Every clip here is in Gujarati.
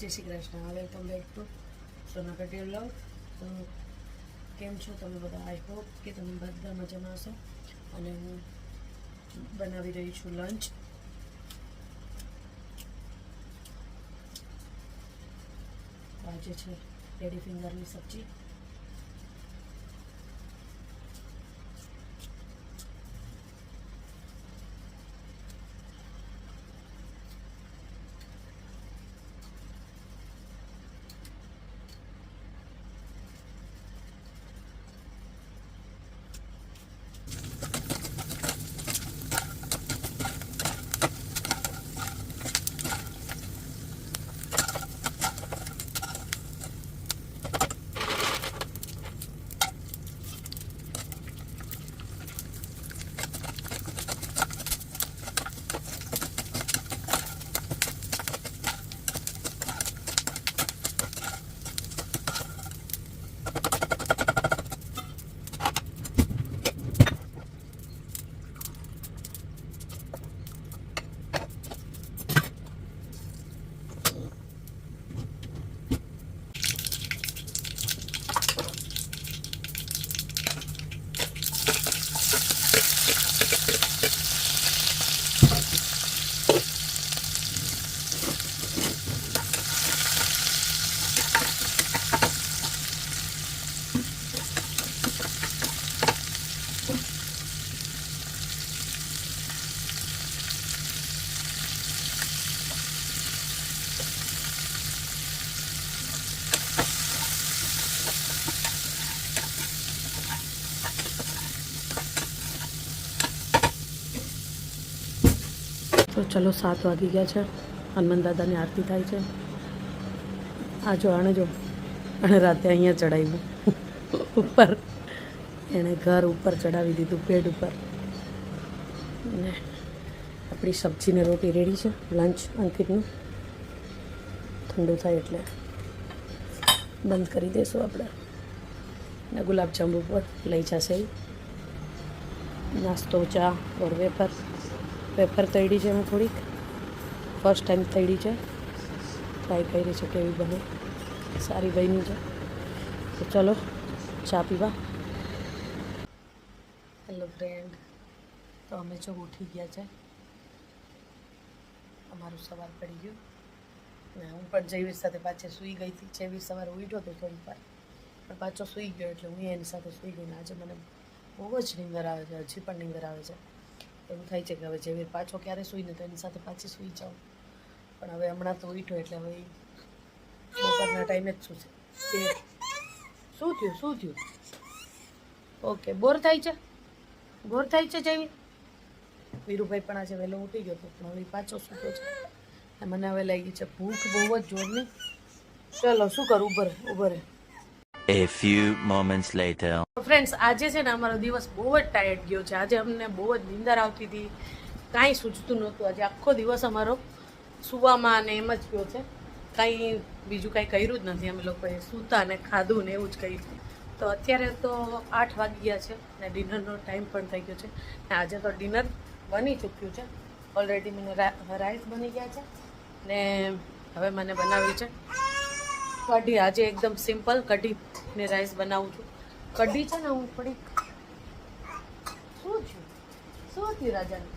જય Shri Krishna. Welcome back to Sonakati vlog. તો કેમ છો તમે બધા? આઈ હોપ કે તમે બધા મજામાં હશો. અને હું બનાવી રહી છું લંચ. આજે છે લેડી ફિંગરની સબ્જી. તો ચલો 7 વાગી ગયા છે. હનુમાન દાદાની આરતી થાય છે. આ જો અને રાતે અહીંયા ચડાવ્યું ઉપર. એણે ઘર ઉપર ચડાવી દીધું, પેડ ઉપર. ને આપણી સબ્જીને રોટી રેડી છે. લંચ અંકિતનું ઠંડુ થાય એટલે બંધ કરી દઈશું આપણે. ને ગુલાબજાંબુ પર લઈ જશે. નાસ્તો, ચા ઓર વેફર તળી છે. હું થોડીક ફર્સ્ટ ટાઈમ તળી છે, ટ્રાય કરી છે કેવી બને. સારી બની છે. તો ચલો ચા પીવા. હેલો ફ્રેન્ડ, તો અમે જો ઉઠી ગયા છે. અમારું સવાર પડી ગયું ને હું પણ જયવીર સાથે પાછી સૂઈ ગઈ હતી. જયવીર સવારે ઉઠ્યો હતો થોડી વાર, પણ પાછો સૂઈ ગયો એટલે હું એની સાથે સૂઈ ગઈ. ને આજે મને બહુ જ નીંદર આવે છે, હજી પણ નીંદર આવે છે. એવું થાય છે કે હવે જયવીર પાછો ક્યારે સૂઈને તો એની સાથે પાછી સૂઈ જાઉં. પણ હવે હમણાં તો ઉઠ્યો એટલે હવે બપોરના ટાઈમે જ શું છે. શું થયું? ઓકે, બોર થાય છે જયવીર. વીરુભાઈ પણ આજે વહેલો ઉઠી ગયો હતો, પણ હવે પાછો સૂતો છે. મને હવે લાગી છે ભૂખ બહુ જ જોરની. ચલો શું કરું, ઉભર. A few moments later. Friends, આજે છે ને અમારો દિવસ બહુ જ ટાયર્ડ ગયો છે. આજે અમને બહુ જ નીંદર આવતી હતી, કાંઈ સૂચતું નહોતું. આજે આખો દિવસ અમારો સૂવામાં અને એમ જ ગયો છે. બીજું કાંઈ કર્યું જ નથી. અમે લોકોએ સૂતા ને ખાધું ને એવું જ કર્યું. તો અત્યારે તો 8 વાગી ગયા છે ને ડિનરનો ટાઈમ પણ થઈ ગયો છે. ને આજે તો ડિનર બની ચૂક્યું છે ઓલરેડી. મને રાઈસ બની ગયા છે ને હવે મને બનાવી છે કઢી. આજે એકદમ સિમ્પલ કઢી ને રાઈસ બનાવું છું. કઢી છે ને હું થોડીક શું થયું રાજાને.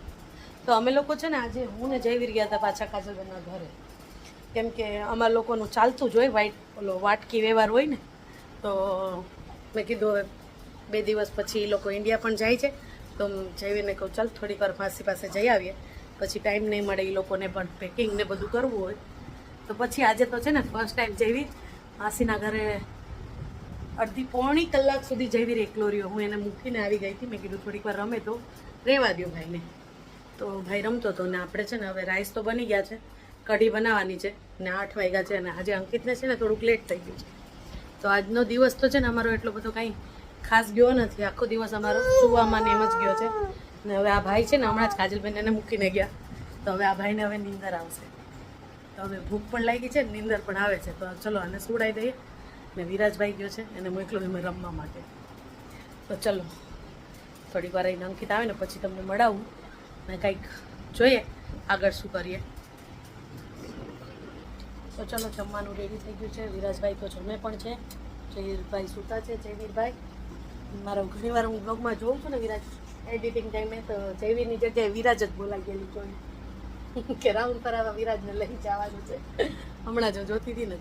તો અમે લોકો છે ને આજે હું ને જયવીર ગયા હતા પાછા કાજલબેનના ઘરે. કેમ કે અમારા લોકોનું ચાલતું જ હોય વાટકી વ્યવહાર હોય ને. તો મેં કીધું હવે 2 દિવસ પછી એ લોકો ઇન્ડિયા પણ જાય છે. તો જયવીરને કહું ચાલ થોડીક વાર માસી પાસે જઈ આવીએ, પછી ટાઈમ નહીં મળે એ લોકોને પણ પેકિંગ ને બધું કરવું હોય. તો પછી આજે તો છે ને ફર્સ્ટ ટાઈમ જયવીર માસીના ઘરે અડધી પોણી કલાક સુધી જયવીર એકલો રહ્યો. હું એને મૂકીને આવી ગઈ હતી. મેં કીધું થોડીક વાર રમે તો રહેવા દો ભાઈને. તો ભાઈ રમતો હતો ને આપણે છે ને હવે રાઈસ તો બની ગયા છે, કઢી બનાવવાની છે ને 8 વાગ્યા છે. અને આજે અંકિતને છે ને થોડુંક લેટ થઈ ગયું છે. તો આજનો દિવસ તો છે ને અમારો એટલો બધો કાંઈ ખાસ ગયો નથી. આખો દિવસ અમારો સુવામાં ને એમ જ ગયો છે. ને હવે આ ભાઈ છે ને હમણાં જ કાજલબેન એને મૂકીને ગયા. તો હવે આ ભાઈને હવે નીંદર આવશે. તો હવે ભૂખ પણ લાગી છે ને નીંદર પણ આવે છે. તો ચલો આને સુવડાવી દઈએ. ને વિરાજભાઈ ગયો છે, એને મોકલો એમ રમવા માટે. તો ચલો થોડીક વાર અહીં અંકિત આવે ને પછી તમને મળાવું ને કંઈક જોઈએ આગળ શું કરીએ. તો ચલો જમવાનું રેડી થઈ ગયું છે. વિરાજભાઈ તો જમે પણ છે, જયવીરભાઈ સૂતા છે. જયવીરભાઈ મારો ઘણીવાર હું બ્લોગમાં જોઉં છું ને વિરાજ એડિટિંગ ટાઈમે, તો જયવીરની જગ્યાએ વિરાજ જ બોલાઈ ગયેલી જોઈ કે રાઉન્ડ પર આવા વિરાજને લઈ જવાનું છે. હમણાં જો જોતી હતી ને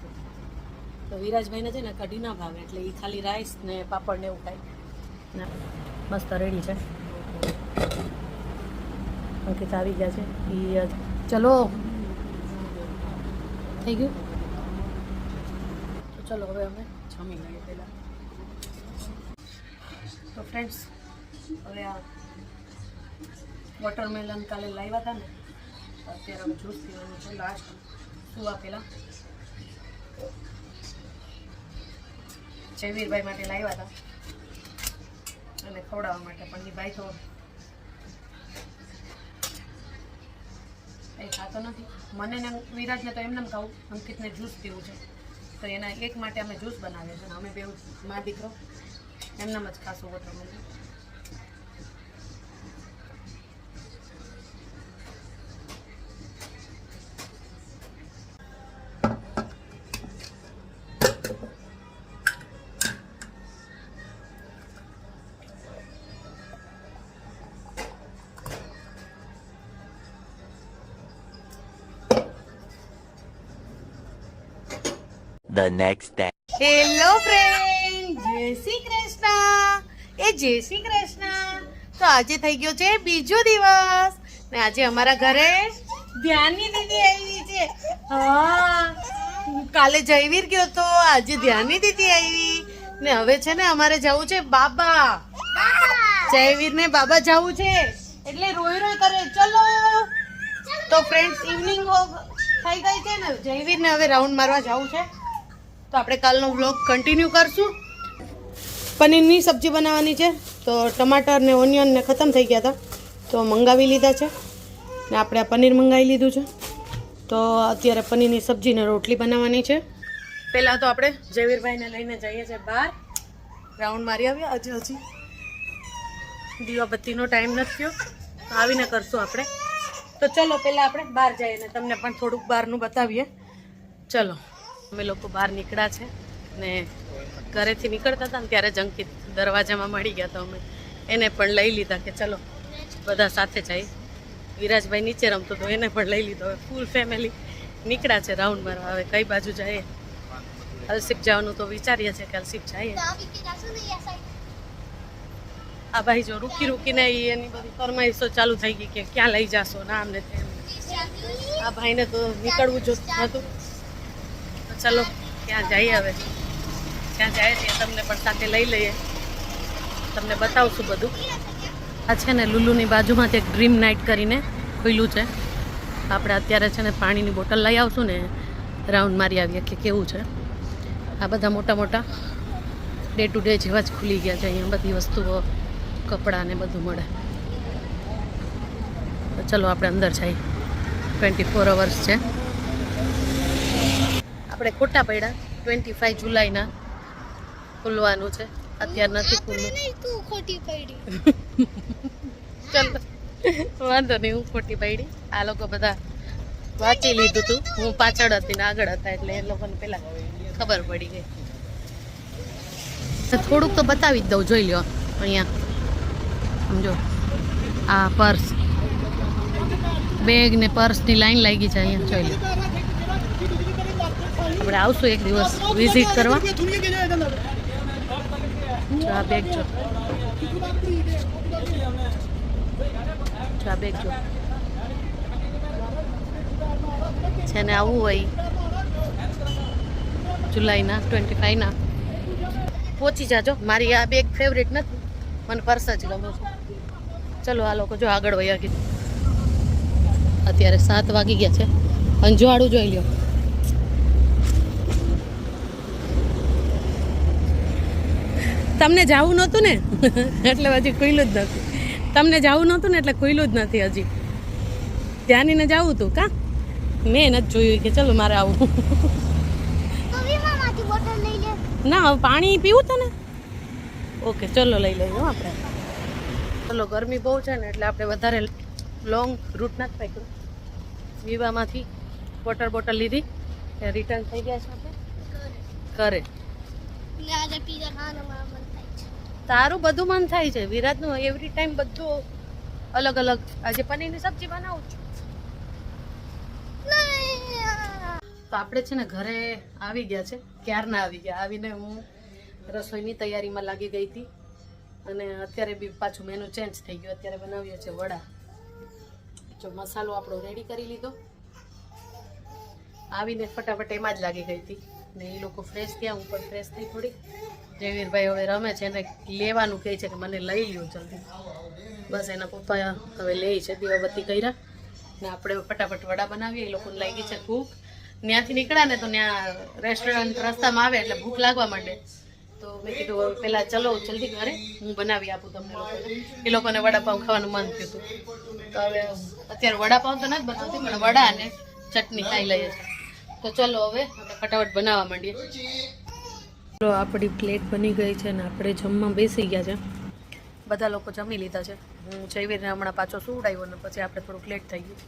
તો વિરાજભાઈને છે ને કઢી ના ભાવે, એટલે એ ખાલી રાઈસ ને પાપડ ને એવું ખાય. મસ્ત રેડી છે. અંકિત આવી ગયા છે. એ ચલો થઈ ગયું. તો ચલો હવે અમે જમી લઈએ પહેલાં. તો ફ્રેન્ડ્સ હવે આ વોટરમેલન કાલે લાવ્યા હતા ને, અત્યારે અમે જ્યુસ પીવાનું છે લાસ્ટ સુવા પહેલાં. જયવીરભાઈ માટે લાવ્યા હતા અને ખવડાવવા માટે, પણ એ ભાઈ તો કંઈ ખાતો નથી. મને ને વિરાજને તો એમને ખાવું, અંકિતને જ્યુસ પીવું છે, તો એના એક માટે અમે જ્યુસ બનાવીએ છીએ. અમે બે મા દીકરો એમનામ જ ખાશું watermelon. The next day. Hello friend, જય શ્રી કૃષ્ણ. જય શ્રી કૃષ્ણ. તો આજે થઈ ગયો છે બીજો દિવસ ને આજે અમારા ઘરે ધ્યાની દીદી આવી છે. હા, કાલે જયવીર ગયો તો, આજે ધ્યાની દીદી આવી ને હવે છે ને અમારે જવું છે બાબા. જયવીર ને બાબા જવું છે એટલે રોય રોય કરે ચલો. તો ફ્રેન્ડ્સ ઇવનિંગ થઈ ગઈ છે ને, જયવીર ને હવે રાઉન્ડ મારવા જવું છે. તો આપણે કાલનો વ્લોગ કન્ટિન્યુ કરશું. પનીરની સબ્જી બનાવવાની છે, તો ટમાટર ને ઓનિયન ને ખતમ થઈ ગયા હતા તો મંગાવી લીધા છે ને આપણે આ પનીર મંગાવી લીધું છે. તો અત્યારે પનીરની સબ્જી ને રોટલી બનાવવાની છે. પહેલાં તો આપણે જયવીરભાઈને લઈને જઈએ છીએ બહાર, રાઉન્ડ મારી આવ્યા. હજી દીવાબત્તીનો ટાઈમ નથી થયો, તો આવીને કરશું આપણે. તો ચલો પહેલાં આપણે બહાર જઈએ ને તમને પણ થોડુંક બહારનું બતાવીએ. ચલો અમે લોકો બહાર નીકળ્યા છે ને ઘરેથી નીકળતા હતા ને ત્યારે જ અંકિત દરવાજામાં મળી ગયા, તો અમે એને પણ લઈ લીધા કે ચલો બધા સાથે જઈએ. વિરાજભાઈ નીચે રમતો તો એને પણ લઈ લીધો. હવે ફૂલ ફેમિલી નીકળ્યા છે રાઉન્ડ મારવા. હવે કઈ બાજુ જઈએ? અલસીપ જવાનું તો વિચારીએ છીએ કે અલસીપ જઈએ. આ ભાઈ જો રૂકીને એની બધી ફરમાઈશો ચાલુ થઈ ગઈ કે ક્યાં લઈ જાશો ના અમને તેમ. આ ભાઈને તો નીકળવું જ હતું. ચલો ત્યાં જઈએ. હવે ત્યાં જાય ત્યાં તમને પણ સાથે લઈ લઈએ, તમને બતાવશું બધું. આ છે ને લુલુની બાજુમાં એક ડ્રીમ નાઇટ કરીને ખુલ્લું છે. આપણે અત્યારે છે ને પાણીની બોટલ લઈ આવશું ને રાઉન્ડ મારી આવીએ કે કેવું છે. આ બધા મોટા મોટા ડે ટુ ડે જેવા જ ખુલી ગયા છે. અહીંયા બધી વસ્તુઓ, કપડાં ને બધું મળે. તો ચલો આપણે અંદર જઈએ. 24 અવર્સ છે. આપણે ખોટા પડ્યા. 25 જુલાઈના ખુલવાનું છે, અત્યારે નથી ખુલ્લું. ચાલો વાંધો નહીં, હું ખોટી પડી. આ લોકો બધા વાંચી લીધું હતું, હું પાછળ હતી ને આગળ હતા એટલે એ લોકોને પેલા ખબર પડી ગઈ. થોડુંક તો બતાવી જ દઉં, જોઈ લો. અહીંયા સમજો આ પર્સ, બેગ ને પર્સની લાઈન લાગી છે અહીંયા, જોઈ લો. આપણે આવશું એક દિવસ વિઝિટ કરવા. આ બેગ જો, આ બેગ જો છે ને. આવવું હોય જુલાઈના 25ના પહોંચી જાજો. મારી આ બેગ ફેવરેટ નથી, મને પર્સ જ ગમે છે. ચલો આ લોકો જો આગળ વયા ગયા. અત્યારે 7 વાગી ગયા છે. અંજવાળું જોઈ લ્યો. તમને જવું નહોતું ને એટલે હજી ખુલ્લું જ નથી. તમને જવું નહોતું ને એટલે ખુલ્લું જ નથી હજી. ધ્યાનીને જવું હતું કા? મેં નથી જોયું કે ચલો મારે આવું. ના હવે પાણી પીવું તો ને. ઓકે ચલો લઈ લઈએ આપણે. ચલો ગરમી બહુ છે ને એટલે આપણે વધારે લોંગ રૂટ નથી પકડ્યું. વિવામાંથી વોટર બોટલ લીધી કે રિટર્ન થઈ ગયા છો આપણે ઘરે? ને આજે પીઝા ખાવાનું મારું મન થાય છે. તારું બધું મન થાય છે, વિરાટનું એવરી ટાઈમ બધું અલગ અલગ. આજે પનીરની સબ્જી બનાવું છું. તો આપણે છે ને ઘરે આવી ગયા છે, ક્યારના આવી ગયા. આવીને હું રસોઈની તૈયારીમાં લાગી ગઈ હતી અને અત્યારે બી પાછું મેનુ ચેન્જ થઈ ગયું. અત્યારે બનાવીએ છીએ વડા. જો મસાલો આપણો રેડી કરી લીધો. આવીને ફટાફટ એમાં જ લાગી ગઈ હતી ને એ લોકો ફ્રેશ થયા, હું પણ ફ્રેશ થઈ થોડી. જયવીરભાઈ હવે રમે છે ને લેવાનું કહે છે કે મને લઈ લ્યો જલ્દી. બસ એના પપ્પા હવે લે છે, દીવાબત્તી કર્યા ને આપણે ફટાફટ વડા બનાવીએ. એ લોકોને લાગી છે ભૂખ. ત્યાંથી નીકળ્યા ને તો ત્યાં રેસ્ટોરન્ટ રસ્તામાં આવે એટલે ભૂખ લાગવા માંડે. તો મેં કીધું હવે પહેલાં ચલો જલ્દી ઘરે, હું બનાવી આપું તમને લોકોને. એ લોકોને વડાપાઉં ખાવાનું મન થયું હતું. તો હવે અત્યારે વડાપાઉં તો નથી બનાવતી, પણ વડા અને ચટણી ખાઈ લઈએ છીએ. તો ચલો હવે આપણે ફટાફટ બનાવવા માંડીએ. ચલો આપણી પ્લેટ બની ગઈ છે ને આપણે જમવા બેસી ગયા છે. બધા લોકો જમી લીધા છે. હું જયવીરને હમણાં પાછો સુવડાવ્યો ને પછી આપણે થોડુંક લેટ થઈ ગયું.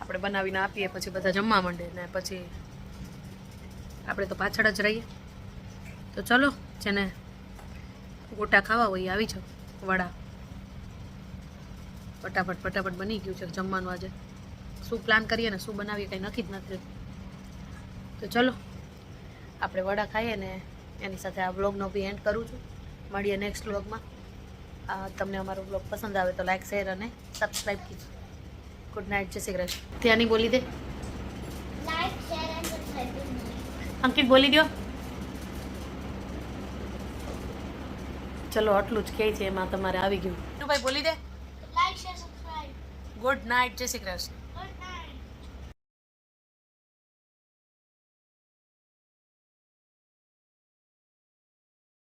આપણે બનાવીને આપીએ પછી બધા જમવા માંડે ને પછી આપણે તો પાછળ જ રહીએ. તો ચલો જેને ગોટા ખાવા હોય એ આવી જાઓ. વડા ફટાફટ બની ગયું છે જમવાનું. આજે શું પ્લાન કરીએ ને શું બનાવીએ કંઈ નક્કી જ નથી. તો ચલો આપણે વડા ખાઈએ ને એની સાથે આ વ્લોગનો બી એન્ડ કરું છું. મળીએ નેક્સ્ટ વ્લોગમાં. તમને અમારો વ્લોગ પસંદ આવે તો લાઈક શેર અને સબસ્ક્રાઈબ કીજો. ગુડ નાઇટ, જય શ્રી કૃષ્ણ. ત્યાંની બોલી દે. Like share and subscribe. Ankit બોલી દો. ચલો આટલું જ કહે છે એમાં તમારે આવી ગયું. ભાઈ બોલી દે. Like share subscribe. Good night, જય શ્રી કૃષ્ણ.